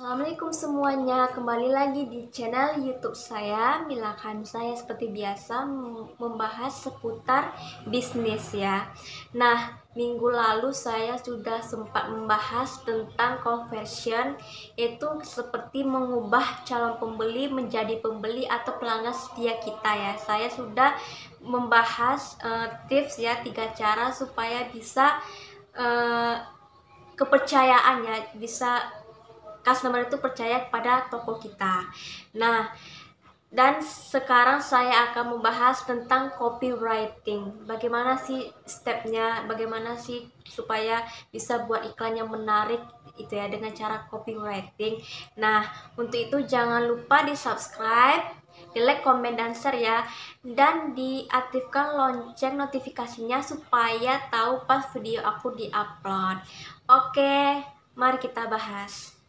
Assalamualaikum semuanya, kembali lagi di channel YouTube saya, Mila Khan. Saya seperti biasa membahas seputar bisnis ya. Nah, minggu lalu saya sudah sempat membahas tentang conversion, yaitu seperti mengubah calon pembeli menjadi pembeli atau pelanggan setia kita ya. Saya sudah membahas tips ya, 3 cara supaya bisa kepercayaan ya, bisa customer itu percaya kepada toko kita. Nah, dan sekarang saya akan membahas tentang copywriting. Bagaimana sih stepnya, bagaimana sih supaya bisa buat iklan yang menarik itu ya dengan cara copywriting. Nah, untuk itu jangan lupa di subscribe, di like, komen, dan share ya, dan diaktifkan lonceng notifikasinya supaya tahu pas video aku di-upload. Oke, mari kita bahas.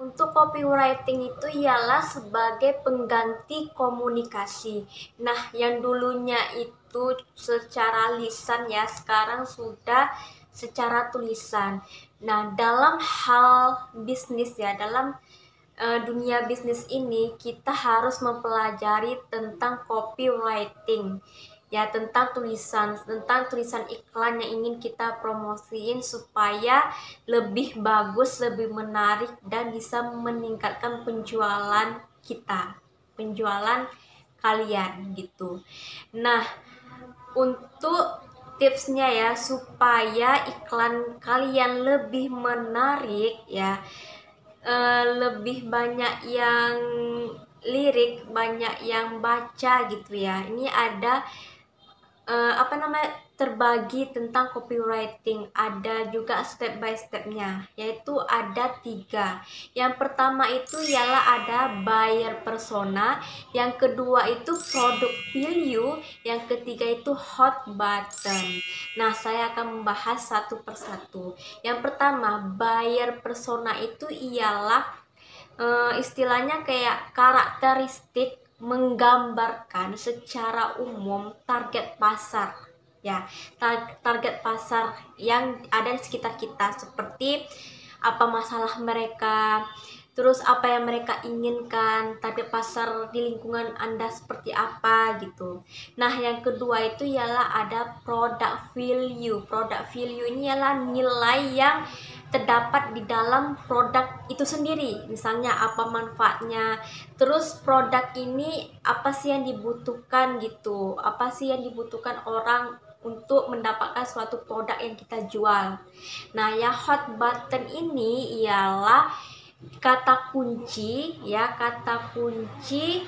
Untuk copywriting itu ialah sebagai pengganti komunikasi. Nah, yang dulunya itu secara lisan ya, sekarang sudah secara tulisan. Nah, dalam hal bisnis ya, dalam dunia bisnis ini kita harus mempelajari tentang copywriting ya, tentang tulisan iklan yang ingin kita promosiin supaya lebih bagus, lebih menarik, dan bisa meningkatkan penjualan kita, penjualan kalian gitu. Nah, untuk tipsnya ya, supaya iklan kalian lebih menarik ya, lebih banyak yang lirik, banyak yang baca gitu ya. Ini ada terbagi tentang copywriting, ada juga step by stepnya, yaitu ada 3. Yang pertama itu ialah ada buyer persona, yang kedua itu product value, yang ketiga itu hot button. Nah, saya akan membahas satu persatu. Yang pertama, buyer persona itu ialah istilahnya kayak karakteristik menggambarkan secara umum target pasar ya, target pasar yang ada di sekitar kita, seperti apa masalah mereka, terus apa yang mereka inginkan, target pasar di lingkungan Anda seperti apa gitu. Nah, yang kedua itu ialah ada product value. Product value ini ialah nilai yang terdapat di dalam produk itu sendiri, misalnya apa manfaatnya, terus produk ini apa sih yang dibutuhkan gitu, apa sih yang dibutuhkan orang untuk mendapatkan suatu produk yang kita jual. Nah, ya hot button ini ialah kata kunci ya, kata kunci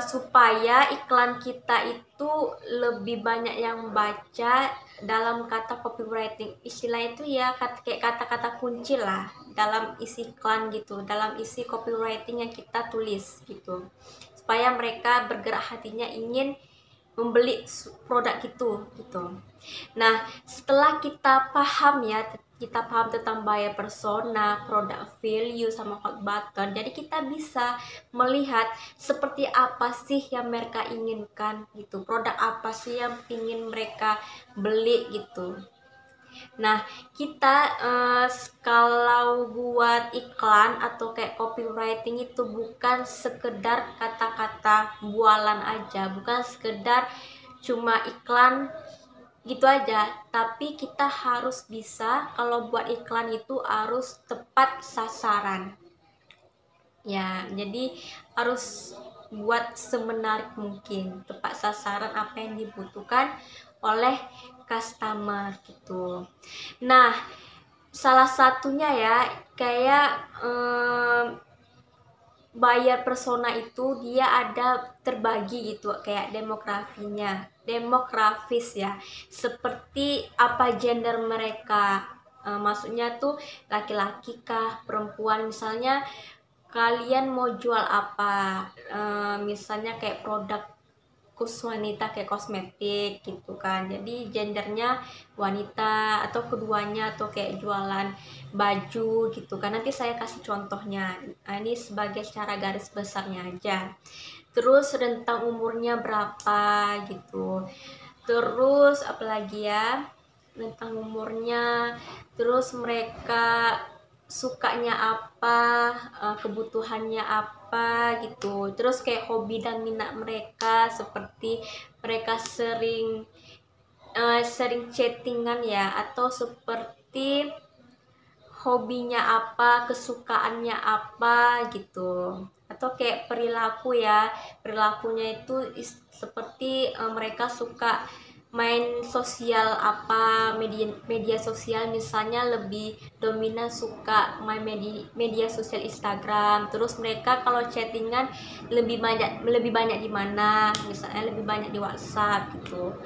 supaya iklan kita itu lebih banyak yang baca dalam kata copywriting. Istilah itu ya kayak kata-kata kunci lah dalam isi iklan gitu, dalam isi copywriting yang kita tulis gitu, supaya mereka bergerak hatinya ingin membeli produk itu gitu. Nah, setelah kita paham ya, kita paham tentang buyer persona, product value, sama hot button, jadi kita bisa melihat seperti apa sih yang mereka inginkan gitu, produk apa sih yang ingin mereka beli gitu. Nah, kita kalau buat iklan atau kayak copywriting itu bukan sekedar kata-kata bualan aja, bukan sekedar cuma iklan gitu aja, tapi kita harus bisa, kalau buat iklan itu harus tepat sasaran ya. Jadi harus buat semenarik mungkin, tepat sasaran apa yang dibutuhkan oleh customer gitu. Nah, salah satunya ya kayak buyer persona itu dia ada terbagi gitu, kayak demografis ya, seperti apa gender mereka, maksudnya tuh laki-laki kah, perempuan. Misalnya kalian mau jual apa, misalnya kayak produk khusus wanita kayak kosmetik gitu kan, jadi gendernya wanita atau keduanya, atau kayak jualan baju gitu kan. Nanti saya kasih contohnya, ini sebagai secara garis besarnya aja. terus rentang umurnya berapa gitu, terus apalagi ya, rentang umurnya, terus mereka sukanya apa, kebutuhannya apa gitu, terus kayak hobi dan minat mereka, seperti mereka sering chattingan ya, atau seperti hobinya apa, kesukaannya apa gitu, atau kayak perilaku ya, perilakunya itu seperti mereka suka main sosial apa, media sosial, misalnya lebih dominan suka main media sosial Instagram, terus mereka kalau chattingan lebih banyak di mana, misalnya lebih banyak di WhatsApp gitu.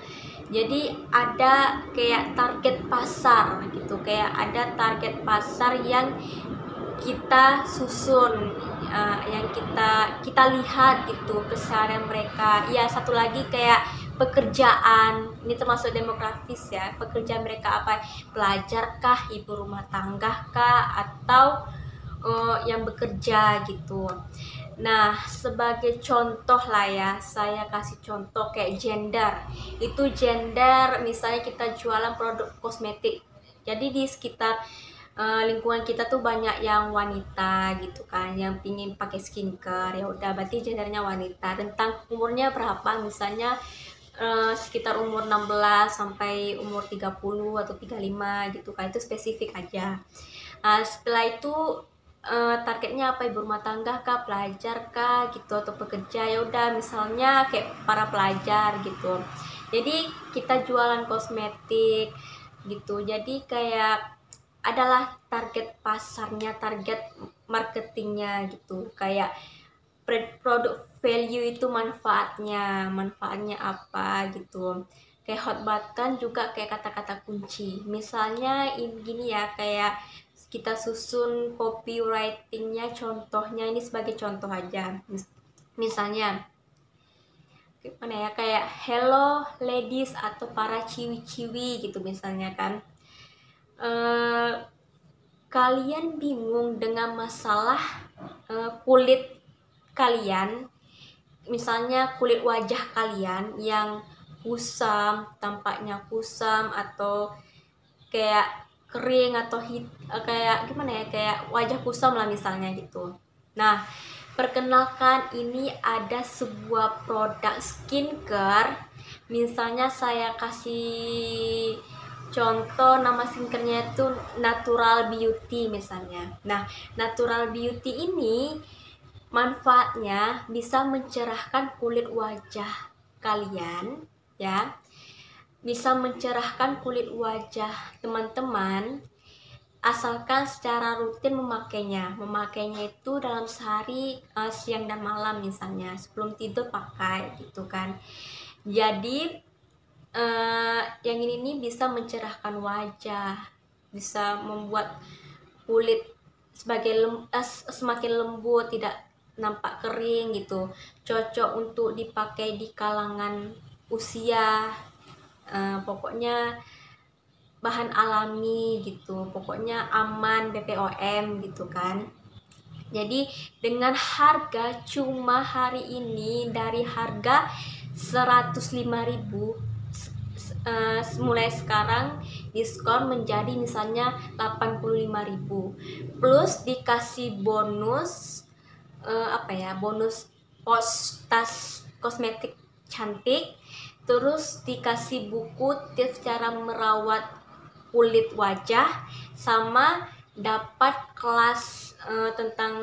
Jadi ada kayak target pasar gitu, kayak ada target pasar yang kita susun, yang kita lihat gitu keseharian mereka. Ya, satu lagi kayak pekerjaan, ini termasuk demografis ya, pekerjaan mereka apa, pelajar kah, ibu rumah tangga kah, atau yang bekerja gitu. Nah, sebagai contoh lah ya, saya kasih contoh kayak gender. Itu gender, misalnya kita jualan produk kosmetik. Jadi di sekitar lingkungan kita tuh banyak yang wanita gitu kan, yang pingin pakai skincare. Ya udah, berarti gendernya wanita. Tentang umurnya berapa, misalnya sekitar umur 16 sampai umur 30 atau 35 gitu kan, itu spesifik aja. Setelah itu targetnya apa, ibu rumah tangga kah, pelajar kah gitu, atau pekerja. Ya udah, misalnya kayak para pelajar gitu, jadi kita jualan kosmetik gitu. Jadi kayak adalah target pasarnya, target marketingnya gitu, kayak produk value itu manfaatnya apa gitu. Kayak hot button juga kayak kata-kata kunci, misalnya ini gini ya, kayak kita susun copywritingnya. Contohnya ini sebagai contoh aja, misalnya gimana ya, kayak hello ladies atau para ciwi-ciwi gitu misalnya kan, kalian bingung dengan masalah kulit kalian, misalnya kulit wajah kalian yang kusam, tampaknya kusam atau kayak kering atau kayak gimana ya, kayak wajah kusam lah misalnya gitu. Nah, perkenalkan, ini ada sebuah produk skincare, misalnya saya kasih contoh nama skincarenya itu Natural Beauty misalnya. Nah, Natural Beauty ini manfaatnya bisa mencerahkan kulit wajah kalian ya, bisa mencerahkan kulit wajah teman-teman, asalkan secara rutin memakainya itu dalam sehari, siang dan malam, misalnya sebelum tidur pakai gitu kan. Jadi yang ini bisa mencerahkan wajah, bisa membuat kulit semakin lembut, tidak nampak kering gitu, cocok untuk dipakai di kalangan usia. Pokoknya bahan alami gitu, pokoknya aman BPOM gitu kan. Jadi dengan harga cuma hari ini dari harga 105.000, mulai sekarang diskon menjadi misalnya 85.000, plus dikasih bonus bonus tas kosmetik cantik, terus dikasih buku tips cara merawat kulit wajah, sama dapat kelas tentang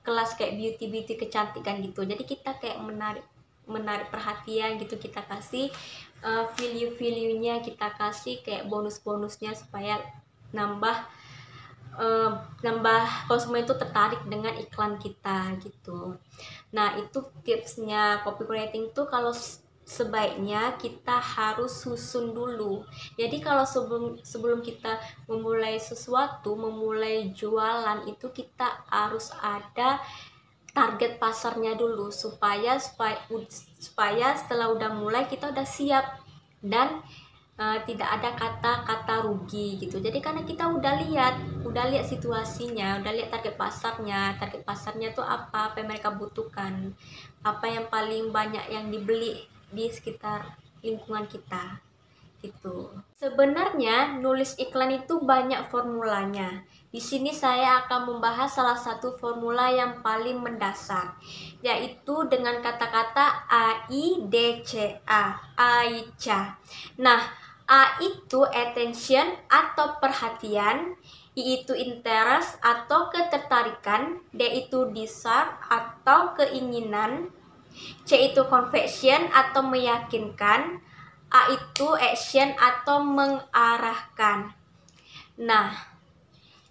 kelas kayak beauty kecantikan gitu. Jadi kita kayak menarik perhatian gitu, kita kasih value-nya, kita kasih kayak bonusnya supaya nambah konsumen itu tertarik dengan iklan kita gitu. Nah, itu tipsnya copywriting tuh, kalau sebaiknya kita harus susun dulu. Jadi kalau sebelum kita memulai sesuatu, memulai jualan itu, kita harus ada target pasarnya dulu, supaya setelah udah mulai kita udah siap dan tidak ada kata-kata rugi gitu. Jadi karena kita udah lihat udah lihat situasinya, udah lihat target pasarnya tuh apa yang mereka butuhkan, apa yang paling banyak yang dibeli di sekitar lingkungan kita gitu. Sebenarnya nulis iklan itu banyak formulanya. Di sini saya akan membahas salah satu formula yang paling mendasar, yaitu dengan kata-kata AIDCA, AICA. Nah, A itu attention atau perhatian, I itu interest atau ketertarikan, D itu desire atau keinginan, C itu conviction atau meyakinkan, A itu action atau mengarahkan. Nah,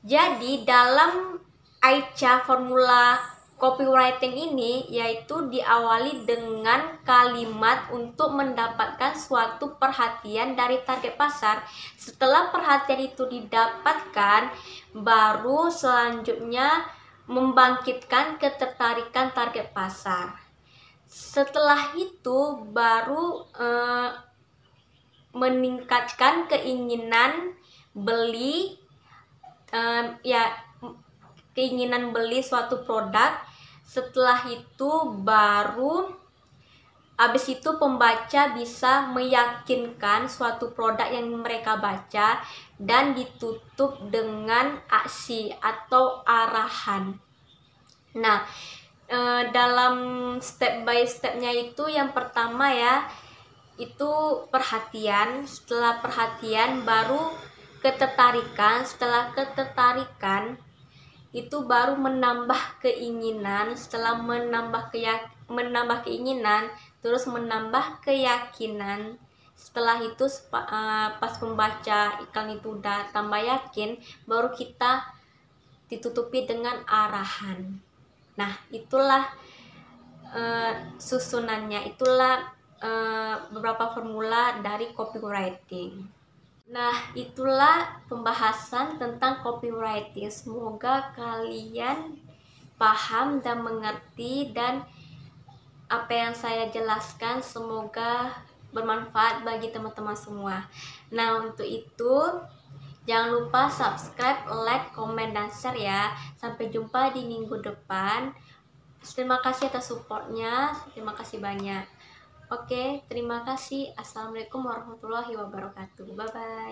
jadi dalam AICA formula copywriting ini yaitu diawali dengan kalimat untuk mendapatkan suatu perhatian dari target pasar. Setelah perhatian itu didapatkan, baru selanjutnya membangkitkan ketertarikan target pasar. Setelah itu baru meningkatkan keinginan beli, keinginan beli suatu produk. Setelah itu baru habis itu pembaca bisa meyakinkan suatu produk yang mereka baca dan ditutup dengan aksi atau arahan. Nah, dalam step by stepnya itu yang pertama ya itu perhatian, setelah perhatian baru ketertarikan, setelah ketertarikan itu baru menambah keinginan, setelah menambah keinginan terus menambah keyakinan. Setelah itu pas pembaca iklan itu udah tambah yakin, baru kita ditutupi dengan arahan. Nah, itulah susunannya, itulah beberapa formula dari copywriting. Nah, itulah pembahasan tentang copywriting. Semoga kalian paham dan mengerti, dan apa yang saya jelaskan semoga bermanfaat bagi teman-teman semua. Nah, untuk itu jangan lupa subscribe, like, komen, dan share ya. Sampai jumpa di minggu depan. Terima kasih atas supportnya. Terima kasih banyak. Oke, terima kasih. Assalamualaikum warahmatullahi wabarakatuh. Bye-bye.